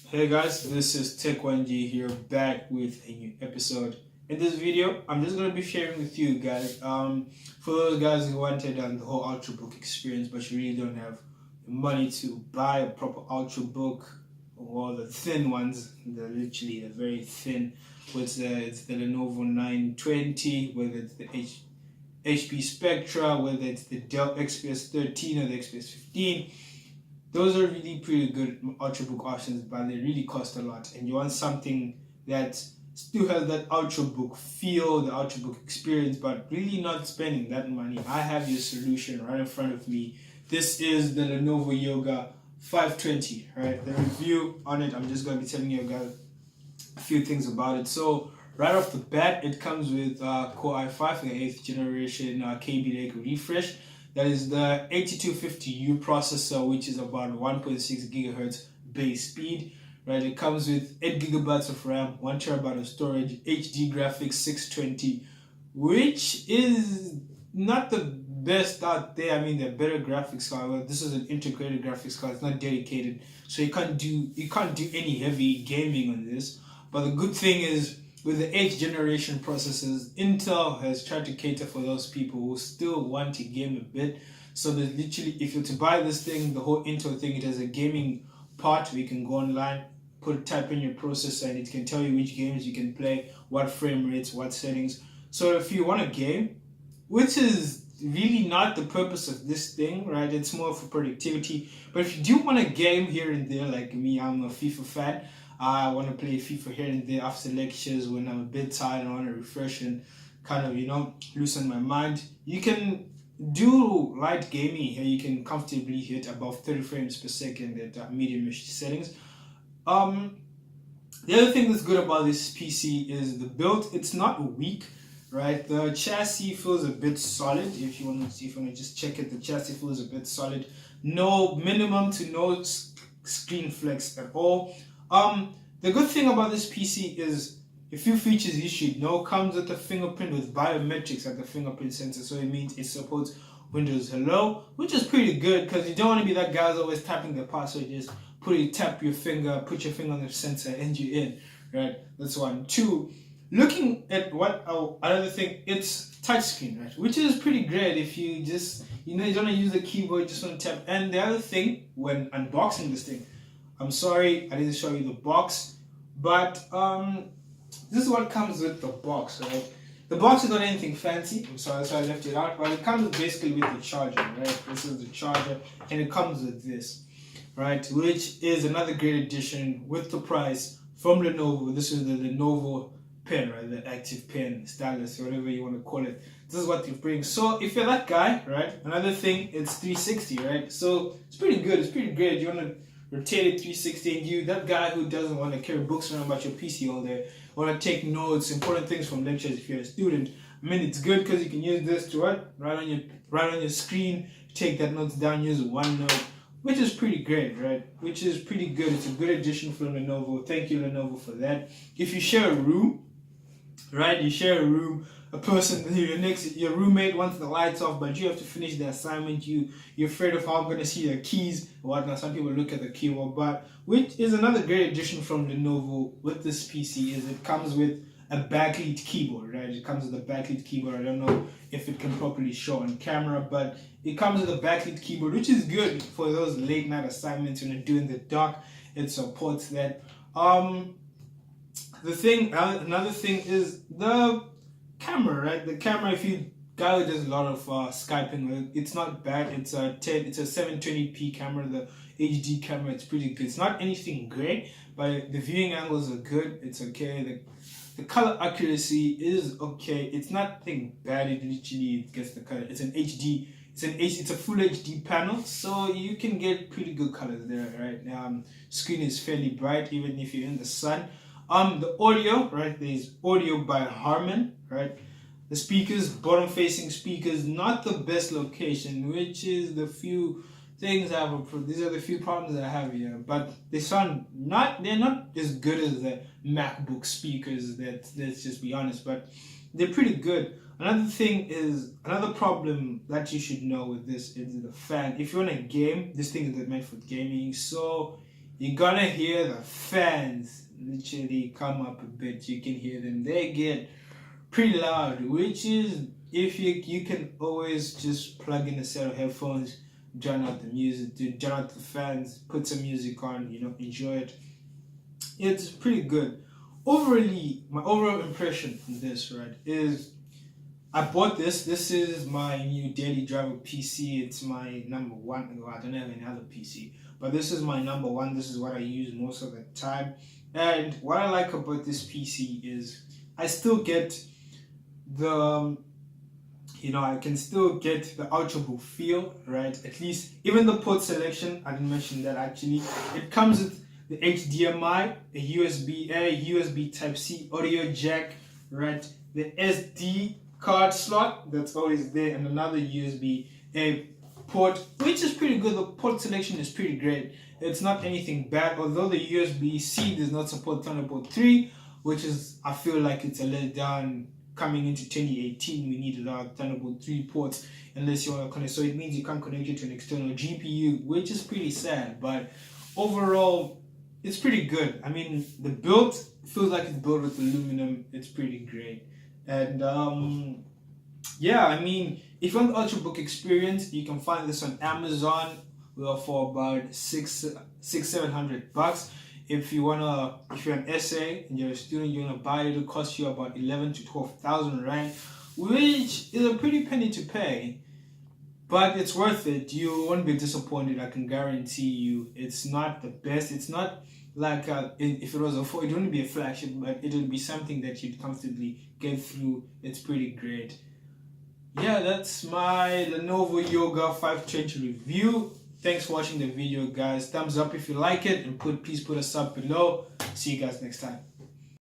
Hey guys, this is Tech1G here back with a new episode. In this video, I'm just going to be sharing with you guys, for those guys who wanted the whole ultrabook experience, but you really don't have the money to buy a proper ultrabook, or the thin ones, they're very thin, with it's the Lenovo 920, whether it's the HP Spectra, whether it's the Dell XPS 13 or the XPS 15. Those are really pretty good ultrabook options, but they really cost a lot. And you want something that still has that ultrabook feel, the ultrabook experience, but really not spending that money. I have your solution right in front of me. This is the Lenovo Yoga 520, right? The review on it, I'm just going to be telling you guys a few things about it. So right off the bat, it comes with Core i5, the 8th generation KB Lake refresh. That is the 8250U processor, which is about 1.6 gigahertz base speed. Right, it comes with 8 gigabytes of RAM, 1 terabyte of storage, HD graphics 620, which is not the best out there. I mean, they're better graphics card. This is an integrated graphics card. It's not dedicated, so you can't do any heavy gaming on this. But the good thing is, with the 8th generation processors, Intel has tried to cater for those people who still want to game a bit. So there's literally, if you're to buy this thing, the whole Intel thing, it has a gaming part where you can go online, type in your processor, and it can tell you which games you can play, what frame rates, what settings. So if you want a game, which is really not the purpose of this thing, right? It's more for productivity. But if you do want a game here and there, like me, I'm a FIFA fan. I want to play FIFA here and there after lectures when I'm a bit tired and I want to refresh and kind of, loosen my mind. You can do light gaming here. You can comfortably hit above 30 frames per second at medium-ish settings. The other thing that's good about this PC is the build. It's not weak, right? The chassis feels a bit solid. If you want to see, if you want to just check it, the chassis feels a bit solid. No minimum to no screen flex at all. The good thing about this PC is a few features you should know. Comes with a fingerprint with biometrics at the fingerprint sensor, so it means it supports Windows Hello, which is pretty good because you don't want to be that guy who's always tapping the password. Just tap your finger, put your finger on the sensor, and you're in. Right? That's one. Two, looking at what another thing, it's touchscreen, right? Which is pretty great if you just you don't want to use the keyboard, you just want to tap. And the other thing, when unboxing this thing, I'm sorry I didn't show you the box, but this is what comes with the box, right? The box is not anything fancy. I'm sorry, that's why I left it out. But it comes basically with the charger, right? This is the charger, and it comes with this, right? Which is another great addition with the price from Lenovo. This is the Lenovo pen, right? The active pen, Stylus, whatever you want to call it. This is what you bring. So if you're that guy, right? Another thing, it's 360, right? So it's pretty good. It's pretty great. You want to rotate it 360, and you, that guy who doesn't want to carry books around about your PC all day, want to take notes, important things from lectures if you're a student. I mean, it's good because you can use this to what? Right on your screen, take that notes down, use OneNote, which is pretty great, right? Which is pretty good. It's a good addition from Lenovo. Thank you, Lenovo, for that. If you share a room, right? You share a room, a person, your roommate wants the lights off, but you have to finish the assignment. You're afraid of how I'm going to see your keys or whatnot. Some people look at the keyboard, but which is another great addition from Lenovo with this PC is it comes with a backlit keyboard, right? It comes with a backlit keyboard. I don't know if it can properly show on camera, but it comes with a backlit keyboard, which is good for those late night assignments when you're doing the dark. It supports that. Another thing is the camera, right? The camera, if you guy who does a lot of Skyping, it's not bad. It's a 720p camera, the HD camera. It's pretty good. It's not anything great, but the viewing angles are good. It's okay. The color accuracy is okay. It's nothing bad. It literally gets the color. It's an HD. It's a full HD panel, so you can get pretty good colors there, right? Screen is fairly bright, even if you're in the sun. The audio, right? There's audio by Harman, right? The speakers, bottom facing speakers, not the best location, which is the few things I have. These are the few problems that I have here, but they're not as good as the MacBook speakers. Let's just be honest, but they're pretty good. Another problem that you should know with this is the fan. If you want a game, this thing is meant for gaming, so you're gonna hear the fans literally come up a bit. You can hear them. They get pretty loud, which is, if you can always just plug in a set of headphones, drown out the music, drown out the fans, put some music on, enjoy it. It's pretty good. Overall, my overall impression from this, right, is I bought this. This is my new daily driver PC. It's my number one. Well, I don't have any other PC, but this is my number one. This is what I use most of the time. And what I like about this PC is I still get the, I can still get the ultrabook feel, right? At least, even the port selection, I didn't mention that actually. It comes with the HDMI, a USB-A, USB Type-C, audio jack, right? The SD card slot that's always there, and another USB-A port, which is pretty good. The port selection is pretty great. It's not anything bad, although the USB-C does not support Thunderbolt 3, which is, I feel like it's a letdown. Coming into 2018, we need a lot of Thunderbolt 3 ports unless you want to connect. So it means you can't connect it to an external GPU, which is pretty sad. But overall, it's pretty good. I mean, the build feels like it's built with aluminum. It's pretty great. And yeah, I mean, if you want the ultrabook experience, you can find this on Amazon for about $700. If you're an essay and you're a student, you're gonna buy it. It'll cost you about 11 to 12,000 rand, which is a pretty penny to pay, but it's worth it. You won't be disappointed. I can guarantee you. It's not the best. It's not like if it was it wouldn't be a flagship, but it'll be something that you'd comfortably get through. It's pretty great. Yeah, that's my Lenovo Yoga 520 review. Thanks for watching the video, guys. Thumbs up if you like it, and please put a sub below. See you guys next time.